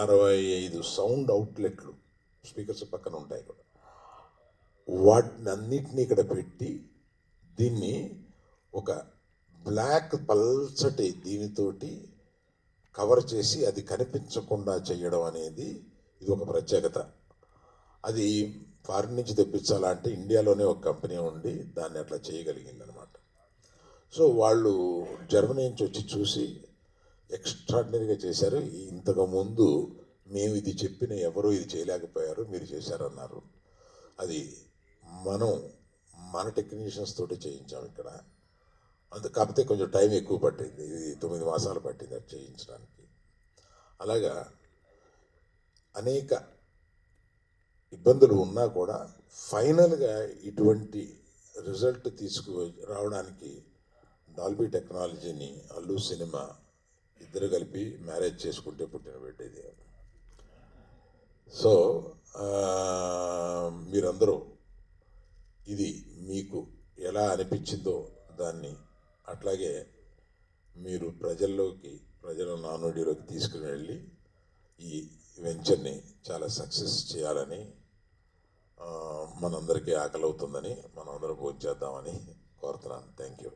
165 sound అవుట్లెట్లు speakers పక్కన ఉంటాయి కూడా, వాటిని అన్నిటినీ ఇక్కడ పెట్టి దీన్ని ఒక బ్లాక్ పల్చటి దీనితోటి కవర్ చేసి అది కనిపించకుండా చేయడం అనేది ఇది ఒక ప్రత్యేకత. అది ఫారిన్ నుంచి తెప్పించాలంటే ఇండియాలోనే ఒక కంపెనీ ఉండి దాన్ని అట్లా చేయగలిగింది అనమాట. సో వాళ్ళు జర్మనీ నుంచి వచ్చి చూసి ఎక్స్ట్రాడినరీగా చేశారు. ఇంతకుముందు మేము ఇది చెప్పిన ఎవరూ ఇది చేయలేకపోయారు, మీరు చేశారన్నారు. అది మన టెక్నీషియన్స్ తోటి చేయించాం ఇక్కడ. కాకపోతే కొంచెం టైం ఎక్కువ పట్టింది, ఇది 9 మాసాలు పట్టింది అది చేయించడానికి. అలాగా అనేక ఇబ్బందులు ఉన్నా కూడా ఫైనల్గా ఇటువంటి రిజల్ట్ రావడానికి డాల్బీ టెక్నాలజీని అల్లు సినిమా ఇద్దరు కలిపి మ్యారేజ్ చేసుకుంటే పుట్టిన బిడ్డది. సో మీరందరూ ఇది మీకు ఎలా అనిపించిందో దాన్ని అట్లాగే మీరు ప్రజల నానుడిలోకి తీసుకుని వెళ్ళి ఈ వెంచర్ని చాలా సక్సెస్ చేయాలని, మనందరికీ ఆకలి అవుతుందని మనందరం భోంచేద్దామని కోరుతున్నాను. Thank you.